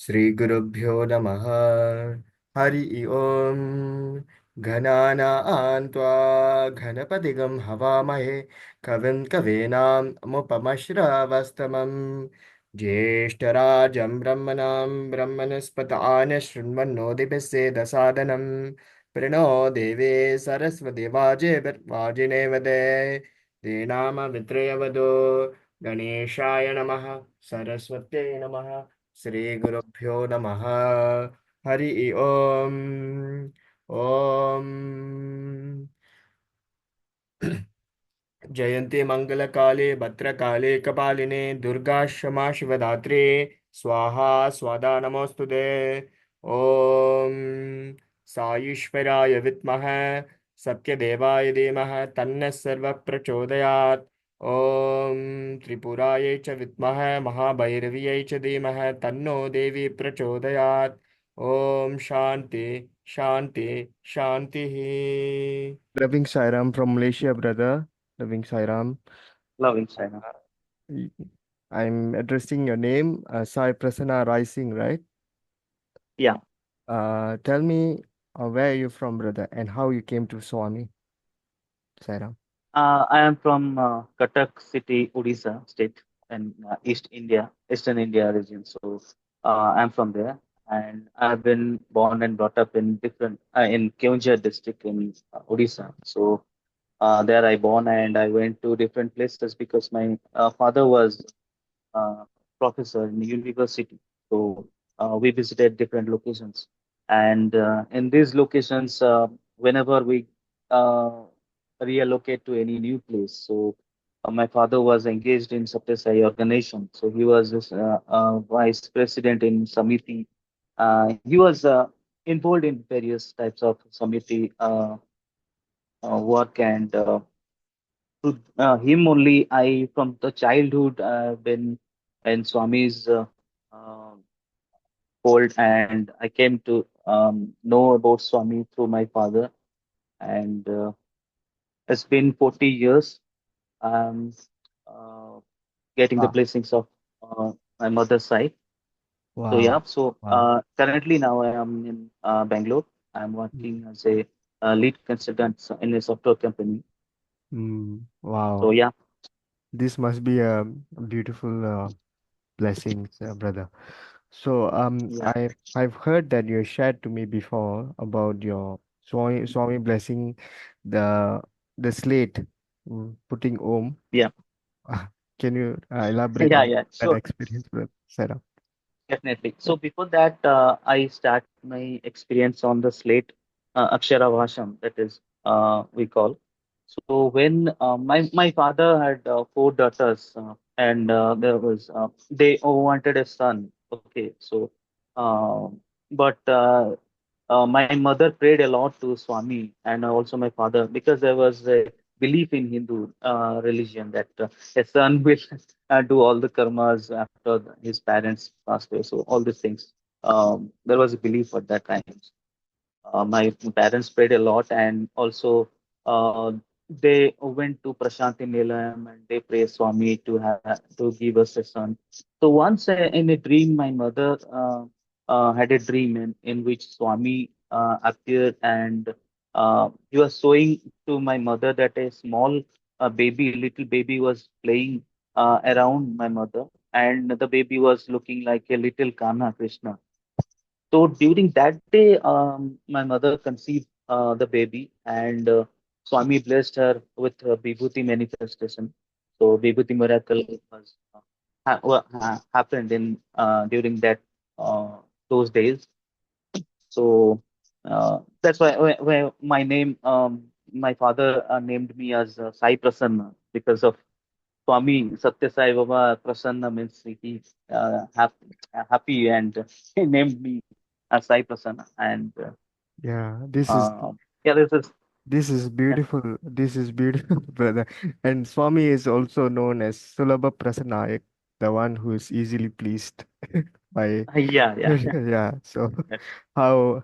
श्रीगुरुभ्यो नमः। हरि ओम। गणानां त्वा गणपतिगं हवामहे कविं कवीनामुपमश्रवस्तमं ज्येष्ठराजं ब्रह्मणां ब्रह्मणस्पतान् शृण्वन्नोदिभिस्सेदसादनं प्रणो देवे सरस्वती वाजिनेवदे दीनामवित्रयवदो गणेशाय नमः सरस्वत्यै नमः श्रीगुरुभ्यो नमः। हरि ओम। ओम जयन्ती मंगलकाले भद्रकाले कपालिने दुर्गा क्षमा शिवधात्रे स्वाहा स्वादा नमोस्तुते। ओम साईश्वराय विद्महे सत्यदेवाय धीमहि तन्नः सर्वः प्रचोदयात्। ओम त्रिपुरायै च विद्महे महाभैरव्यै च धीमहि तन्नो देवी प्रचोदयात्। ओम शांति शांति शांति। Loving Sairam from Malaysia, brother. Loving Sairam. Loving China. I'm addressing your name, Saiprasanna Raisingh, right? Yeah. Tell me where are you from, brother, and how you came to Swami, Sairam. I am from Cuttack city, Odisha state, and Eastern India region. So I'm from there, and I've been born and brought up in different in Keonjhar district in Odisha. So there I born, and I went to different places because my father was uh, professor in university. So we visited different locations, and in these locations, whenever we uh, reallocate to any new place, so my father was engaged in Sathya organization. So he was vice president in Samiti. He was involved in various types of Samiti work, and to him only I from the childhood been in Swami's uh, fold, and I came to know about Swami through my father, and it's been 40 years. I'm uh, getting the Wow. blessings of my mother's side. So Wow. yeah, so Wow. currently now I am in Bangalore. I'm working as a lead consultant in a software company. So Wow. yeah, This must be a beautiful blessings, brother. So, yeah. I've heard that you shared to me before about your Swami blessing the slate, putting Om. Yeah. Can you elaborate Yeah, on yeah, that sure. experience, brother? Sarah? Definitely. So before that, I start my experience on the slate, Aksharabhyasam, that is, we call. So when my father had four daughters, and there was they all wanted a son. Okay, so uh, but my mother prayed a lot to Swami and also my father, because there was a belief in Hindu religion that a son will do all the karmas after his parents passed away. So all these things. There was a belief at that time. My parents prayed a lot, and also uh, they went to Prasanthi Nilayam and they prayed Swami to give us a son. So once in a dream, my mother had a dream in which Swami appeared, and he was showing to my mother that a small little baby was playing around my mother, and the baby was looking like a little Kanha Krishna. So during that day, my mother conceived the baby, and Swami blessed her with Vibhuti manifestation. So Vibhuti miracle was happened in during that uh, those days. So that's why my name, my father named me as Sai Prasanna, because of Swami Satya Sai Baba. Prasanna means he happy, and he named me as Sai Prasanna. And Yeah, yeah, this is this is yeah, beautiful. This is beautiful, brother. And Swami is also known as Sulabha Prasanayak, the one who is easily pleased by. yeah, yeah, Yeah. So yeah, how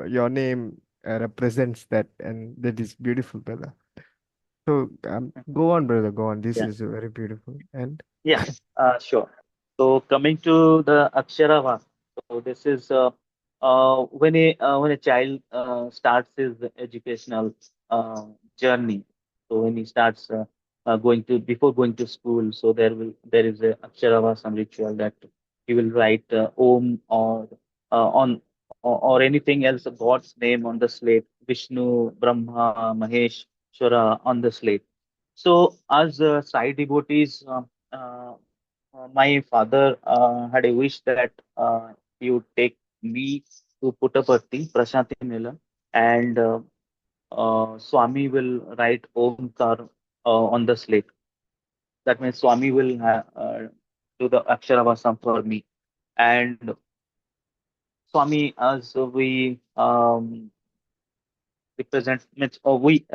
your name represents that, and that is beautiful, brother. So go on, brother. Go on. This yeah. is very beautiful. And Yeah, sure. So coming to the Aksharavas. So this is when a child starts his educational uh, journey. So when he starts going to before going to school, so there is a Aksharabhyasam ritual that he will write Om on or anything else, God's name on the slate, Vishnu, Brahma, Mahesh, Shwara on the slate. So as Sai devotees, my father had a wish that he would take me to Puttaparthi, Prasanthi Nilayam, and Swami will write Omkar on the slate. That means Swami will do the Aksharabhyasam for me. And Swami, as we represent, means we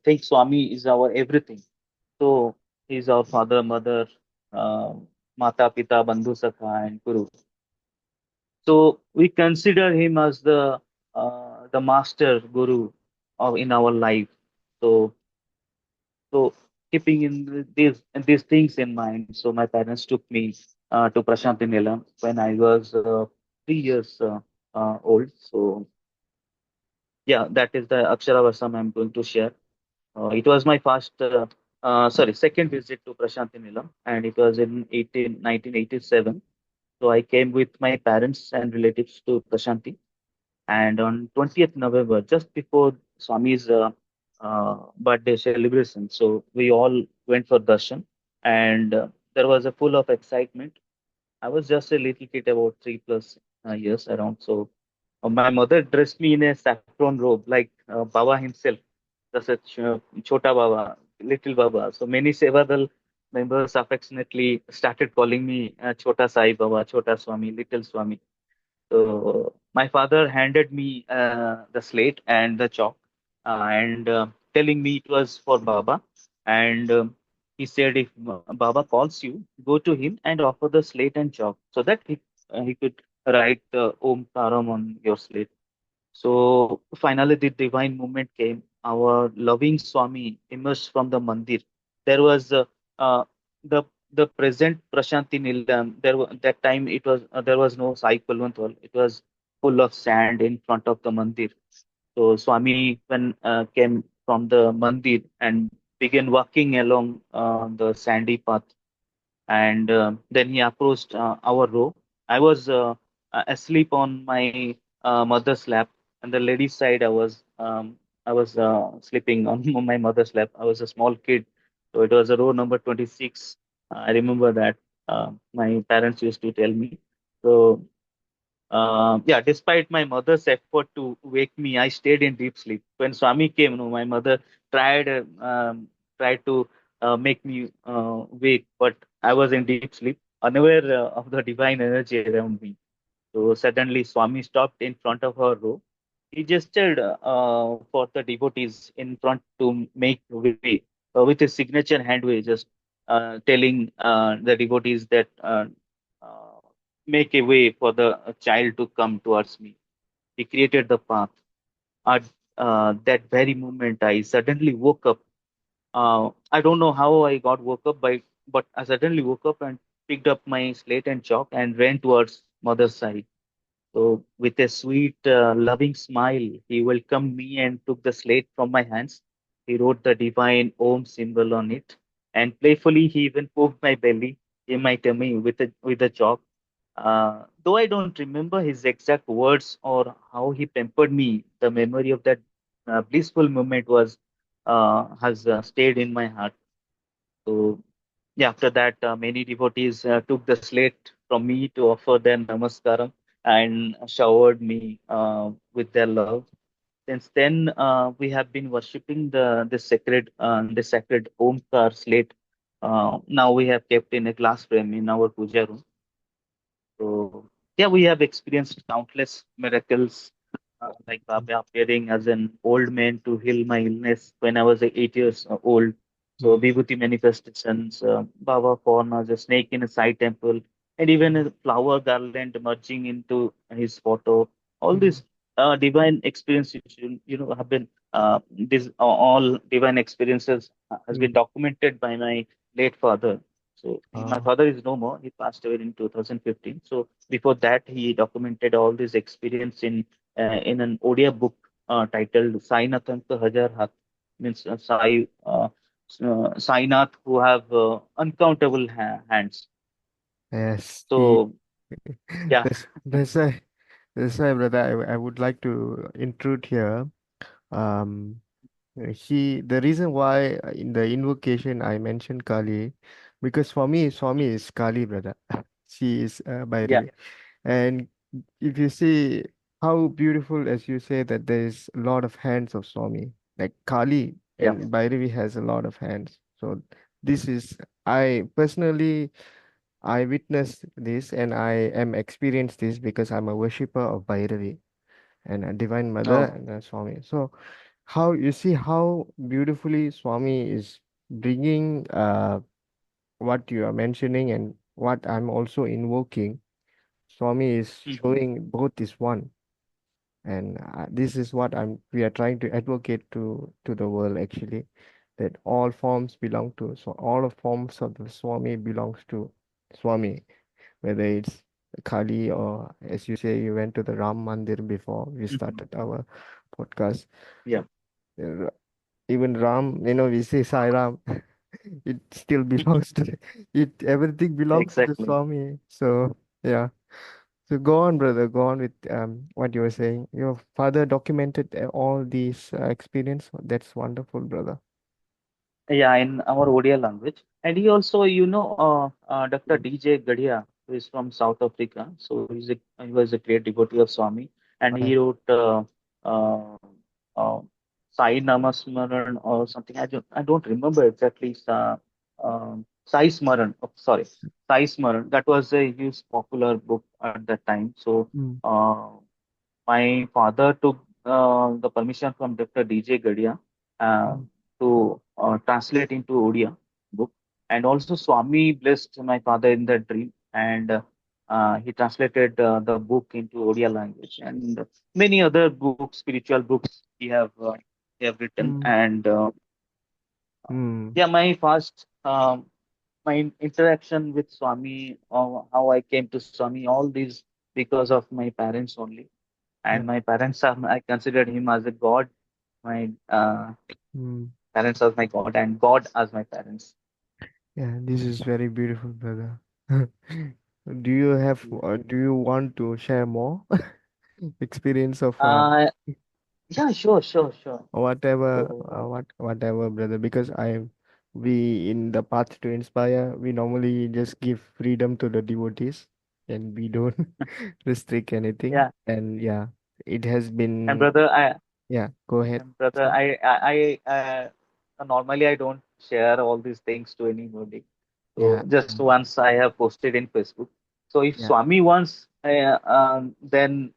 think Swami is our everything. So he's our father, mother, uh, Mata, Pita, Bandhu, Sakha, and Guru. So we consider him as the master guru of in our life. So so keeping in these things in mind, so my parents took me to Prasanthi Nilayam when I was 3 years old. So yeah, that is the Aksharavasam I'm going to share. It was my second visit to Prasanthi Nilayam, and it was in 1987. So I came with my parents and relatives to Prasanthi. And on 20th November, just before Swami's birthday celebration, so we all went for darshan, and there was a full of excitement. I was just a little kid, about 3+ years around. So my mother dressed me in a saffron robe, like Baba himself, just a Chota Baba, little Baba. So many Sevadal members affectionately started calling me Chota Sai Baba, Chota Swami, Little Swami. So my father handed me the slate and the chalk, and telling me it was for Baba. And he said, if Baba calls you, go to him and offer the slate and chalk so that he could write Om Karam on your slate. So finally, the divine moment came. Our loving Swami emerged from the mandir. There was uh, the the present Prashanti Nilayam. That time there was no Sai Kulwant. It was full of sand in front of the mandir. So Swami, when came from the mandir and began walking along the sandy path, and then he approached our row. I was asleep on my mother's lap, and the lady's side I was sleeping on my mother's lap. I was a small kid, so it was a row number 26. I remember that my parents used to tell me. So yeah, despite my mother's effort to wake me, I stayed in deep sleep. When Swami came, no, my mother tried uh, um, tried to make me wake, but I was in deep sleep, unaware of the divine energy around me. So suddenly, Swami stopped in front of her row. He gestured for the devotees in front to make way with his signature hand wave, just telling the devotees that uh, make a way for the child to come towards me. He created the path. At that very moment, I suddenly woke up. I don't know how I got woke up, but I suddenly woke up and picked up my slate and chalk and ran towards mother's side. So, with a sweet, loving smile, he welcomed me and took the slate from my hands. He wrote the divine Om symbol on it, and playfully he even poked my belly in my tummy with a chalk. Though I don't remember his exact words or how he pampered me, the memory of that blissful moment was has stayed in my heart. So yeah, after that, many devotees took the slate from me to offer their namaskaram and showered me with their love. Since then, we have been worshipping the sacred Omkar slate. Now we have kept in a glass frame in our puja room. So yeah, we have experienced countless miracles, like Baba appearing as an old man to heal my illness when I was 8 years old. So Mm, Vibhuti manifestations, Baba form as a snake in a Sai temple, and even a flower garland merging into his photo. All mm, these divine experiences, have been these all divine experiences has been mm, documented by my late father. So my Oh, father is no more. He passed away in 2015. So before that, he documented all this experience in an Odia book titled Sai Natanka Hajar Hath, means Sainath who have uncountable hands. yes. He. So yeah, That's why. That's why, brother. I would like to intrude here. Um, the reason why in the invocation I mentioned Kali, because for me, Swami is Kali, brother. She is yeah, Bhairavi. And if you see how beautiful, as you say, that there is a lot of hands of Swami, like Kali yeah. and Bhairavi has a lot of hands. So this is, I personally, I witnessed this and I am experienced this because I'm a worshipper of Bhairavi and a Divine Mother Oh, and a Swami. So how you see how beautifully Swami is bringing what you are mentioning and what I'm also invoking. Swami is mhm. showing both is one, and this is what we are trying to advocate to the world actually, that all forms belong to, so all of forms of the Swami belongs to Swami, whether it's Kali or as you say you went to the Ram Mandir before we Mhm. started our podcast. Yeah, uh, Even Ram, we say Sai Ram, it still belongs to it. Everything belongs to the exactly. Swami. So yeah. So go on, brother. Go on with what you were saying. Your father documented all these experience. That's wonderful, brother. Yeah, in our Odia language. And he also, Dr. DJ Gadia, who is from South Africa. So he was a great devotee of Swami, and Uh, he wrote uh, uh, Sai Namasmaran or something. I don't remember exactly. Sai Smaran. Oh, sorry, Sai Smaran. That was a huge popular book at that time. So mm, uh, my father took the permission from Dr. DJ Gadia uh, mm, to translate into Odia book. And also Swami blessed my father in that dream, and he translated the book into Odia language, and many other books, spiritual books he have written. mm, And mm. yeah, my interaction with Swami, how I came to Swami, all these because of my parents only. And Yeah. my parents are, I considered him as a god. My Mm. parents as my god, and God as my parents. Yeah. This is very beautiful, brother. Do you have? Do you want to share more experience of Uh, yeah, sure, sure, sure. whatever, So whatever, brother? Because we in the path to inspire, we normally just give freedom to the devotees, and we don't restrict anything. yeah, And yeah, it has and been. brother, I Yeah, go ahead. And brother, Sir. normally I don't share all these things to anybody. Yeah, So just once I have posted in Facebook. So if yeah, Swami wants, then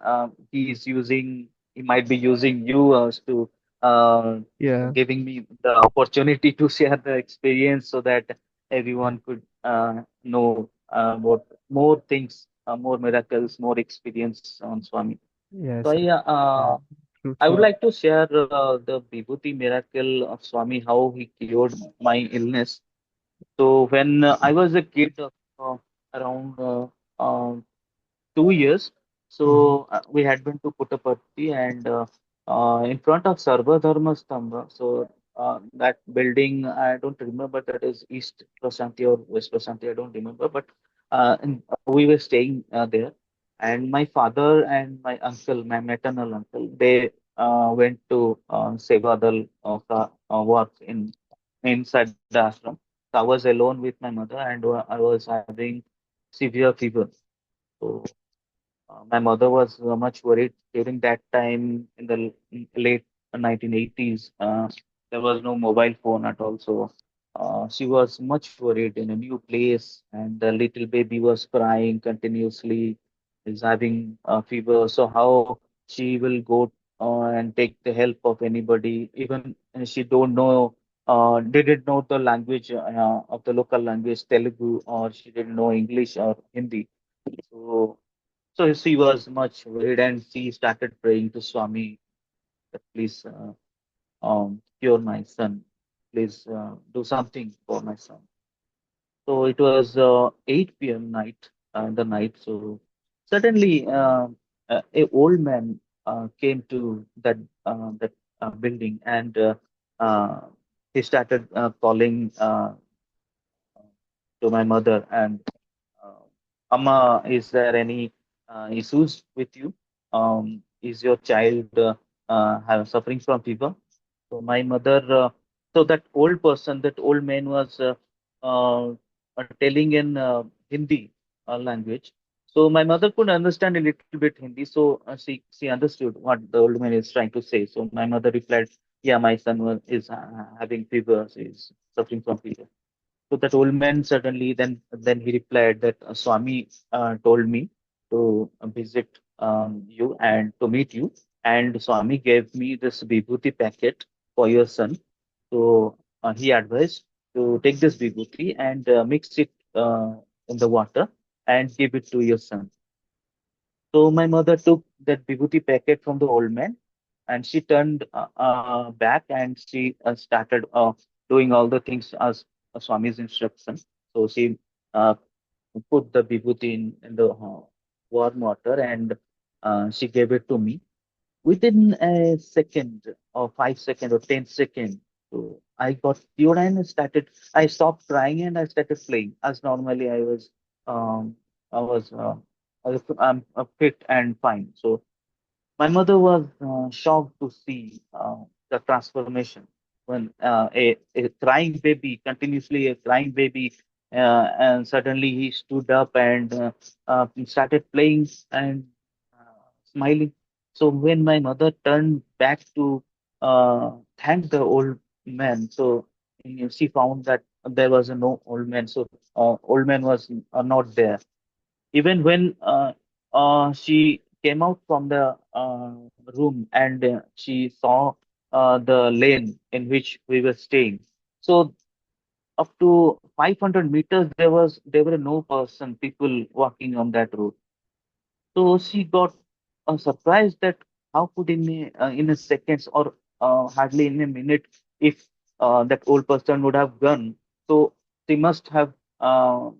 he might be using you as to uh, yeah, giving me the opportunity to share the experience so that yeah. everyone could know about more things, more miracles, more experience on Swami. So Yes. yeah, I would Truthful. like to share the Vibhuti miracle of Swami, how he cured my illness. So when I was a kid of around 2 years, Mm-hmm. so we had been to Puttaparthi, and in front of Sarva Dharma Stambha. So that building, I don't remember that is East Prasanthi or West Prasanthi, I don't remember, but we were staying there. And my father and my uncle, my maternal uncle, they went to Sevadal work inside the ashram. So I was alone with my mother, and I was having severe fever. So my mother was much worried during that time in the late 1980s. There was no mobile phone at all, so she was much worried in a new place, and the little baby was crying continuously, is having fever. So how she will go and take the help of anybody? Even she don't know, didn't know the language of the local language, Telugu, or she didn't know English or Hindi. So she was much worried, and she started praying to Swami that please cure my son. Please do something for my son. So it was 8 p.m. night, the night. So suddenly, a old man came to that building, and uh, he started calling to my mother, and uh, Amma, is there any issues with you? Is your child suffering from fever? So my mother, so that old person, that old man was telling in Hindi language. So my mother could understand a little bit Hindi, so she understood what the old man is trying to say. So my mother replied, "Yeah, my son is having fever. He is suffering from fever." So that old man suddenly then he replied that Swami told me to visit you and to meet you, and Swami gave me this vibhuti packet for your son. So he advised to take this vibhuti and mix it in the water and give it to your son. So my mother took that vibhuti packet from the old man, and she turned back, and she started doing all the things as Swami's instruction. So she uh, put the vibhuti in the warm water, and she gave it to me within a second or 5 seconds or 10 seconds. So I got cured and I stopped crying and I started playing as normally um, I was, I'm fit and fine. So my mother was shocked to see the transformation when a crying baby, continuously a crying baby, and suddenly he stood up and started playing and smiling. So when my mother turned back to thank the old man, so she found that there was no old man. So old man was not there. Even when she came out from the room and she saw the lane in which we were staying. So up to 500 meters, there were no person, people walking on that road. So she got surprised that how could in a seconds or hardly in a minute, if that old person would have gone, so she must have a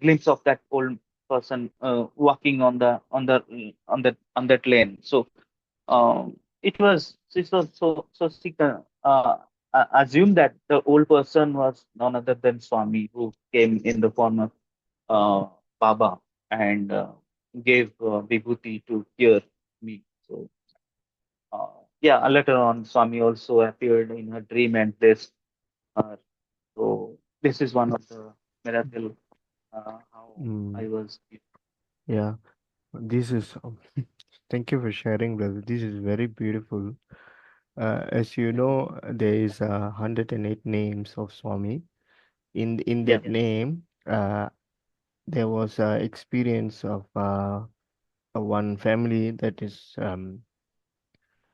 glimpse of that old person walking on that lane. So it was so she assumed that the old person was none other than Swami, who came in the form of Baba, and gave vibhuti to cure me. So, yeah, later on, Swami also appeared in her dream and this. Uh, so, this is one of the miracle how I Mm, was. yeah, this is. Thank you for sharing, brother. This is very beautiful. As you Mhm. know, there is 108 names of Swami. In Yeah. that name, there was a experience of one family that is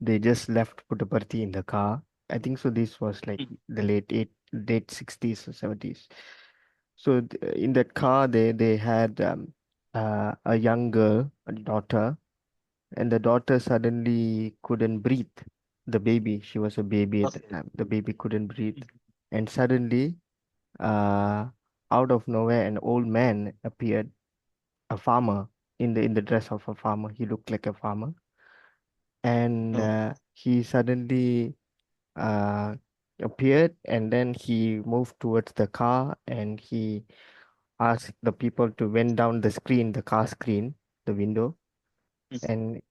they just left Puttaparthi in the car. I think so. This was like Mhm. the late 60s or 70s. So in that car, they had a young girl, a daughter, and the daughter suddenly couldn't breathe. The baby, she was a baby at the Okay. time. The baby couldn't breathe, Mhm. and suddenly, uh, out of nowhere, an old man appeared, a farmer in the dress of a farmer. He looked like a farmer, and Oh. he suddenly uh, appeared, and then he moved towards the car, and he asked the people to went down the screen, the car screen, the window, Mhm. and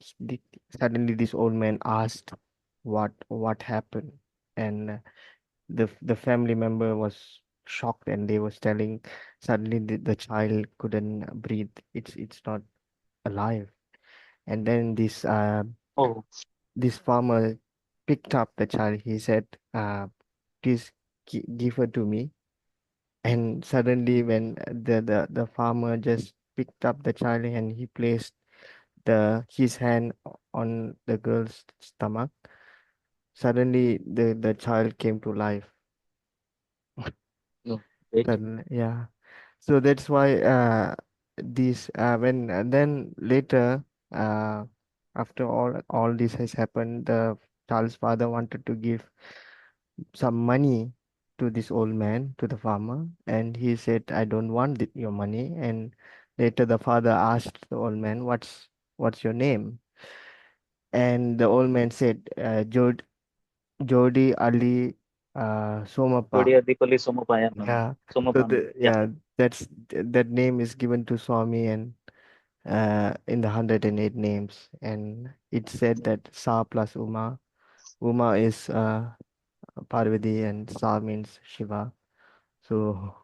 suddenly this old man asked what happened, and the family member was shocked, and they was telling suddenly the child couldn't breathe. It's not alive. And then Oh. this farmer picked up the child. He said, please give her to me. And suddenly, when the farmer just picked up the child and he placed his hand on the girl's stomach, suddenly the child came to life. No. Wait. Yeah. So that's why this when then later, uh, after all this has happened, the child's father wanted to give some money to this old man, to the farmer, and he said, "I don't want your money." And later the father asked the old man, "What's your name?" And the old man said, Jodi Ali Somappa. Jodia Dipali Somapayanam. Yeah. So Somapanam. Yeah, that name is given to Swami, and in the 108 names, and it said that Sa plus Uma. Uma is Parvati, and Sa means Shiva. So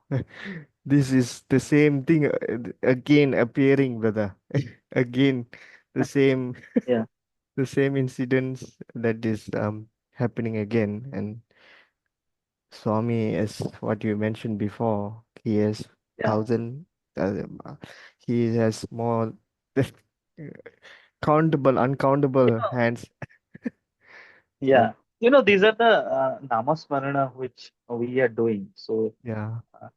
this is the same thing again appearing, brother. Again, the same yeah, the same incidents that is happening again. And Swami, as what you mentioned before, he has yeah. thousand. He has more countable, You uncountable know, hands. So yeah. These are the Namasmarana which we are doing. So, yeah, uh,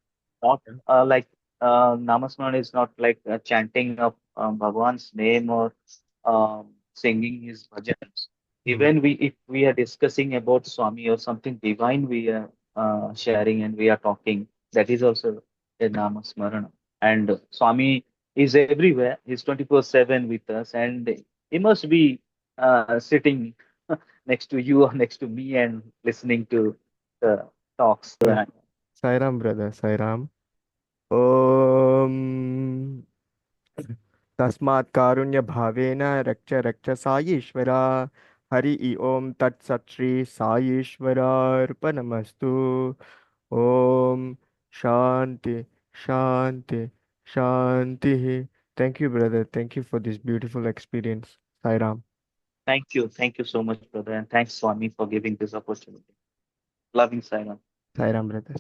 not like Namasmarana is not like chanting of Bhagawan's name or singing his bhajans. mm, Even if we are discussing about Swami or something divine, we are sharing and we are talking. That is also a Namasmarana. And Swami is everywhere. He's 24/7 with us, and he must be sitting next to you or next to me and listening to the talks. yeah. Sairam, brother, Sairam. Om तस्मात् कारुण्य भावेन रक्ष रक्ष साईश्वरा हरि ओम तत्सत् श्री साईश्वरार्पणमस्तु ओम शांति शांति शांति. Thank you, brother. Thank you for this beautiful experience. Sairam. Thank you. Thank you so much, brother. And thanks, Swami, for giving this opportunity. Loving Sairam. Sairam, brother.